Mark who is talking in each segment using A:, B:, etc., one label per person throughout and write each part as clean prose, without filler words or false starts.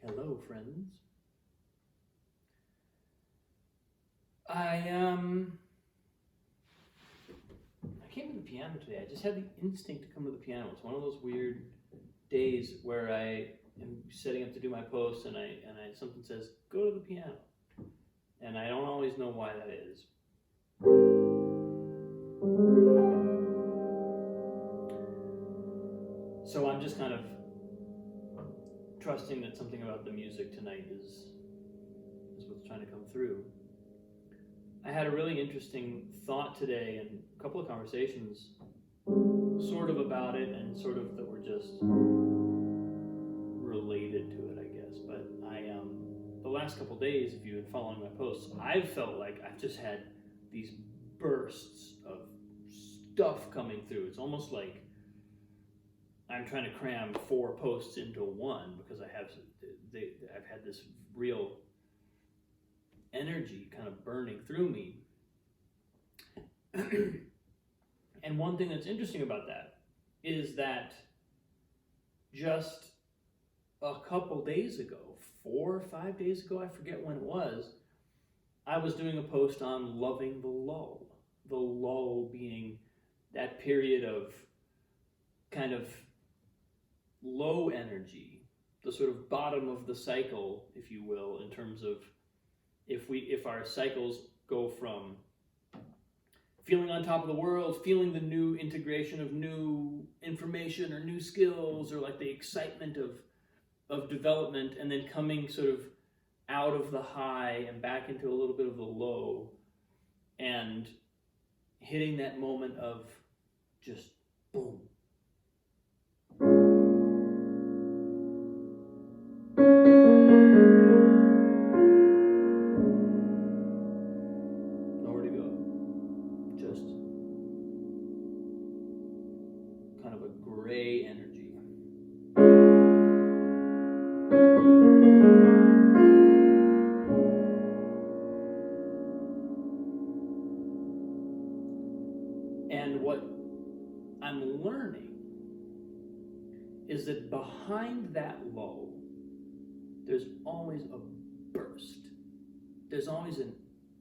A: Hello, friends. I came to the piano today. I just had the instinct to come to the piano. It's one of those weird days where I am setting up to do my post, and I something says go to the piano, and I don't always know why that is. So I'm just kind of trusting that something about the music tonight is what's trying to come through. I had a really interesting thought today and a couple of conversations sort of about it and sort of that were just related to it, I guess. But the last couple of days, if you've been following my posts, I've felt like I've just had these bursts of stuff coming through. It's almost like I'm trying to cram 4 posts into one because I've had this real energy kind of burning through me. And one thing that's interesting about that is that just a couple days ago, 4 or 5 days ago, I forget when it was, I was doing a post on loving the lull. The lull being that period of kind of low energy, the sort of bottom of the cycle, if you will, in terms of if our cycles go from feeling on top of the world, feeling the new integration of new information or new skills, or like the excitement of development, and then coming sort of out of the high and back into a little bit of the low, and hitting that moment of just boom. Nowhere to go. Just kind of a gray energy. And what I'm learning is that behind that lull, there's always a burst. There's always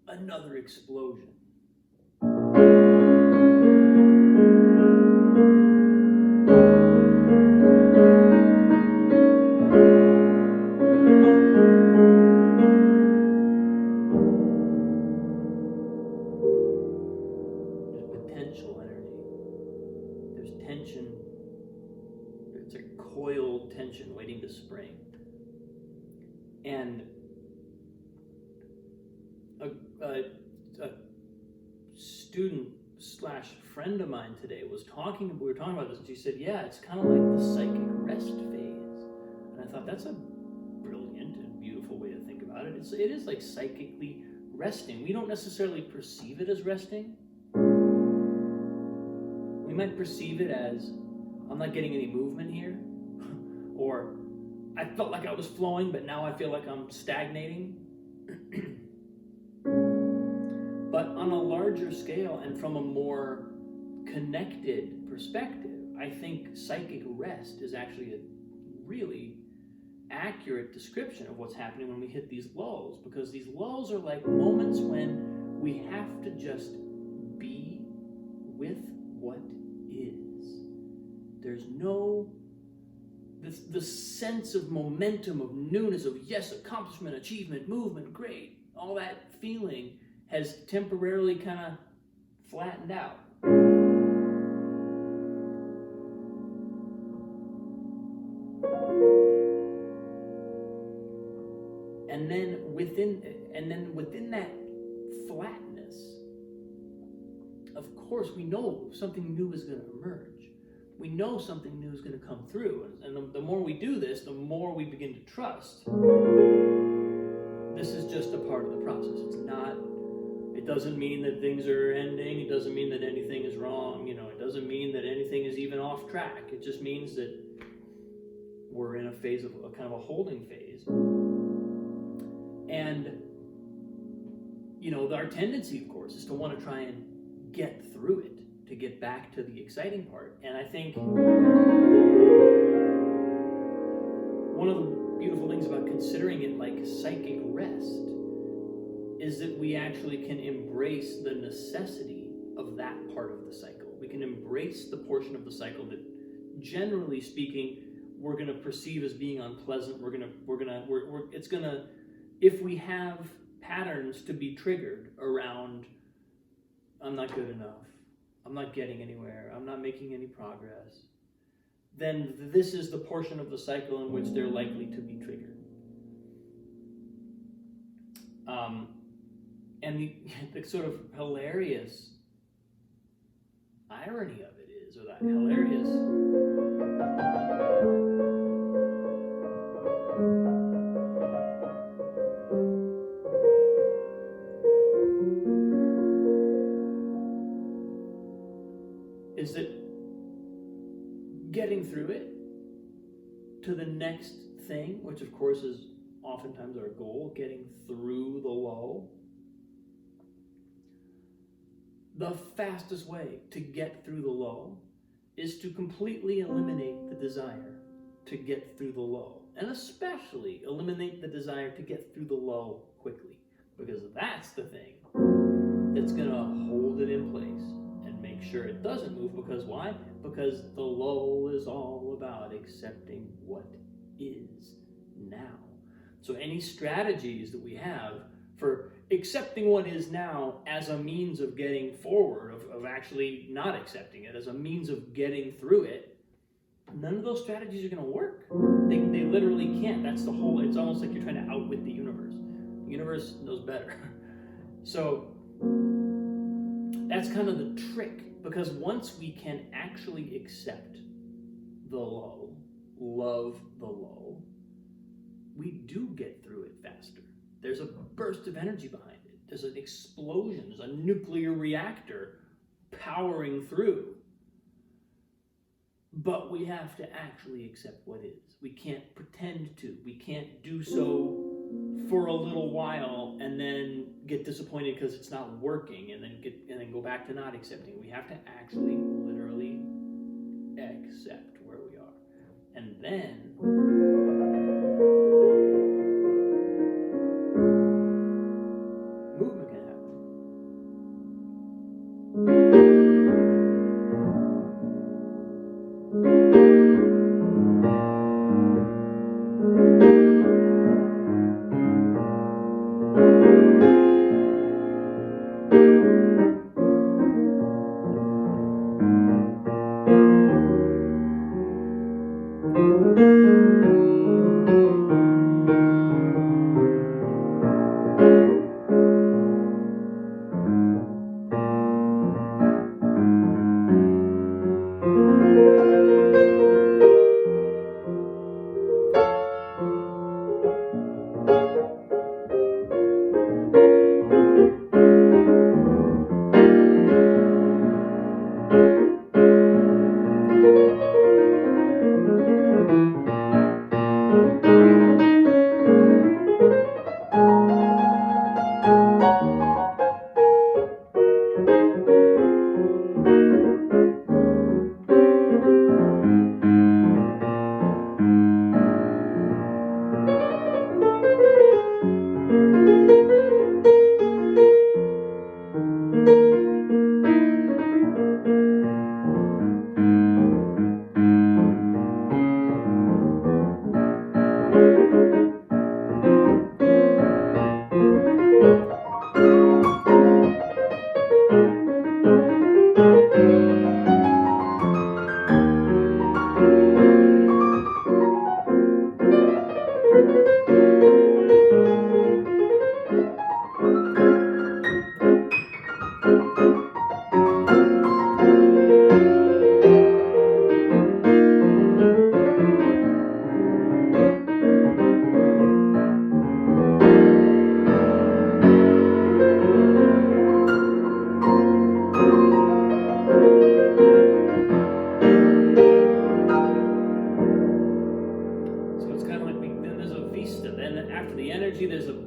A: another explosion. Potential energy. There's tension. It's a coiled tension waiting to spring. And a student / friend of mine today we were talking about this, and she said, yeah, it's kind of like the psychic rest phase. And I thought, that's a brilliant and beautiful way to think about it. It is like psychically resting. We don't necessarily perceive it as resting. We might perceive it as, I'm not getting any movement here, or I felt like I was flowing, but now I feel like I'm stagnating. But on a larger scale and from a more connected perspective, I think psychic rest is actually a really accurate description of what's happening when we hit these lulls, because these lulls are like moments when we have to just be with what is. There's no the sense of momentum, of newness, of yes, accomplishment, achievement, movement, great, all that feeling has temporarily kind of flattened out. And then within that flatness, of course, we know something new is going to emerge. We know something new is going to come through. And the more we do this, the more we begin to trust. This is just a part of the process. It doesn't mean that things are ending. It doesn't mean that anything is wrong. It doesn't mean that anything is even off track. It just means that we're in a phase of a kind of a holding phase. And, our tendency, of course, is to want to try and get through it, to get back to the exciting part. And I think one of the beautiful things about considering it like psychic rest is that we actually can embrace the necessity of that part of the cycle. We can embrace the portion of the cycle that, generally speaking, we're going to perceive as being unpleasant. It's going to, if we have patterns to be triggered around, I'm not good enough, I'm not getting anywhere, I'm not making any progress, then this is the portion of the cycle in which they're likely to be triggered. And the sort of hilarious irony of it is, or that hilarious is that getting through it to the next thing, which of course is oftentimes our goal, getting through the lull, the fastest way to get through the lull is to completely eliminate the desire to get through the lull, and especially eliminate the desire to get through the lull quickly, because that's the thing that's going to hold it in place and make sure it doesn't move. Because why? Because the lull is all about accepting what is now. So any strategies that we have for accepting what is now as a means of getting forward, of actually not accepting it, as a means of getting through it, none of those strategies are going to work. They literally can't. That's the whole, it's almost like you're trying to outwit the universe. The universe knows better. So that's kind of the trick, because once we can actually accept the lull, love the lull, we do get through it faster. There's a burst of energy behind it. There's an explosion. There's a nuclear reactor powering through. But we have to actually accept what is. We can't pretend to. We can't do so for a little while and then get disappointed because it's not working, and then go back to not accepting. We have to actually literally accept where we are. And then movement can happen.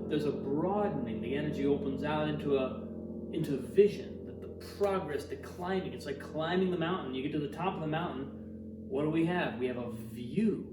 A: There's a broadening. The energy opens out into vision, the progress, the climbing. It's like climbing the mountain. You get to the top of the mountain. What do we have? We have a view.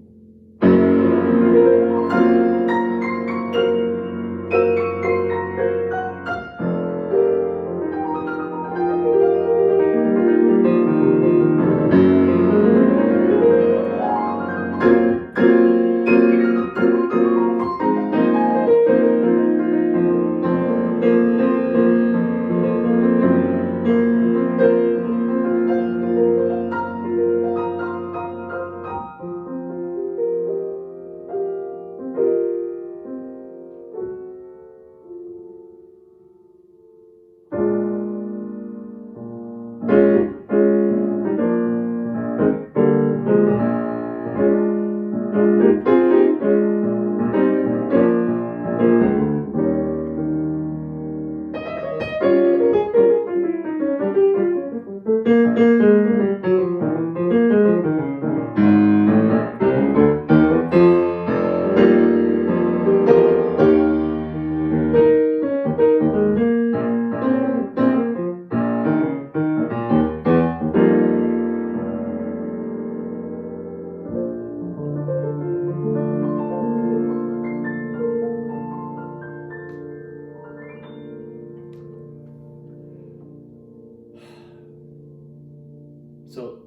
A: So,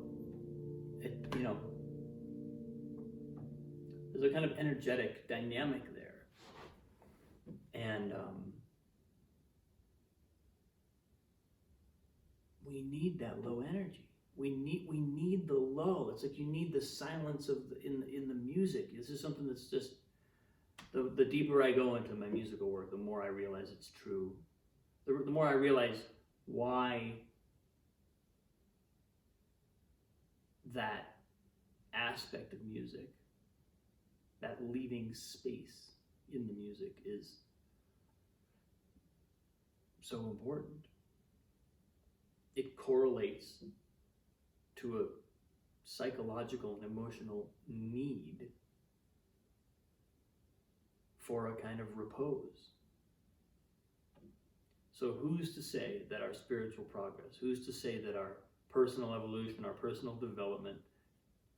A: there's a kind of energetic dynamic there. And we need that low energy. We need the lull. It's like you need the silence of in the music. This is something that's just the deeper I go into my musical work, the more I realize it's true. The more I realize why that aspect of music, that leaving space in the music, is so important. It correlates to a psychological and emotional need for a kind of repose. So who's to say that our spiritual progress, who's to say that our personal evolution, our personal development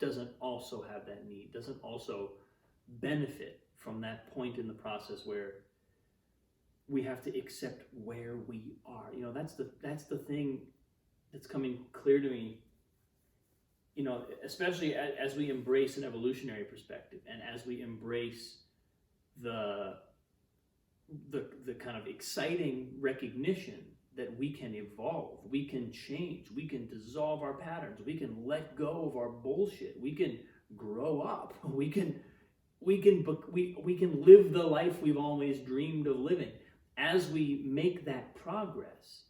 A: doesn't also have that need, doesn't also benefit from that point in the process where we have to accept where we are. That's the thing that's coming clear to me, especially as we embrace an evolutionary perspective, and as we embrace the kind of exciting recognition that we can evolve, we can change, we can dissolve our patterns, we can let go of our bullshit, we can grow up, we can live the life we've always dreamed of living. As we make that progress,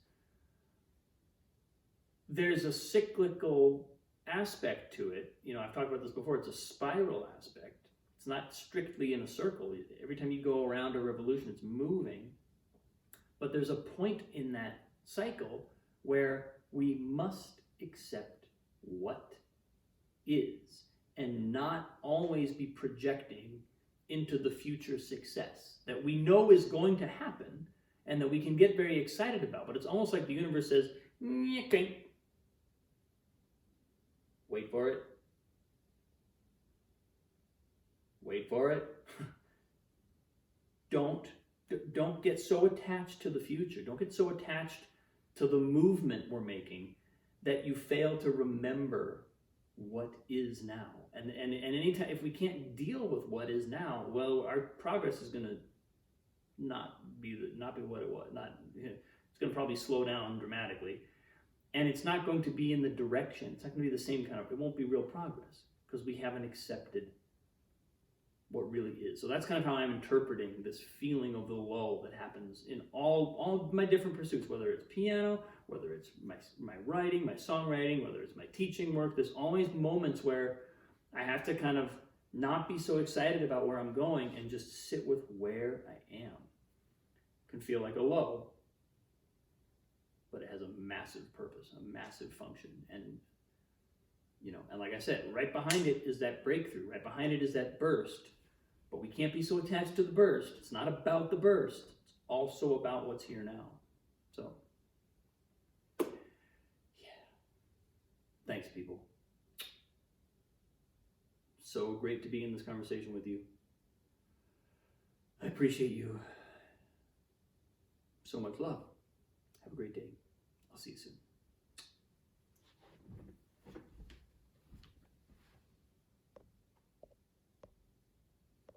A: there's a cyclical aspect to it. I've talked about this before. It's a spiral aspect. It's not strictly in a circle. Every time you go around a revolution, it's moving. But there's a point in that cycle where we must accept what is and not always be projecting into the future success that we know is going to happen and that we can get very excited about. But it's almost like the universe says, okay, wait for it. Wait for it. Don't get so attached to the future. Don't get so attached to the movement we're making that you fail to remember what is now. And anytime, if we can't deal with what is now, well, our progress is going to not be what it was. It's going to probably slow down dramatically, and it's not going to be in the direction. It's not going to be the same kind of. It won't be real progress because we haven't accepted what really is. So that's kind of how I'm interpreting this feeling of the lull that happens in all my different pursuits, whether it's piano, whether it's my writing, my songwriting, whether it's my teaching work. There's always moments where I have to kind of not be so excited about where I'm going and just sit with where I am. It can feel like a lull, but it has a massive purpose, a massive function. And and like I said, right behind it is that breakthrough. Right behind it is that burst. But we can't be so attached to the burst. It's not about the burst. It's also about what's here now. So, yeah. Thanks, people. So great to be in this conversation with you. appreciate you. So much love. Have a great day. I'll see you soon.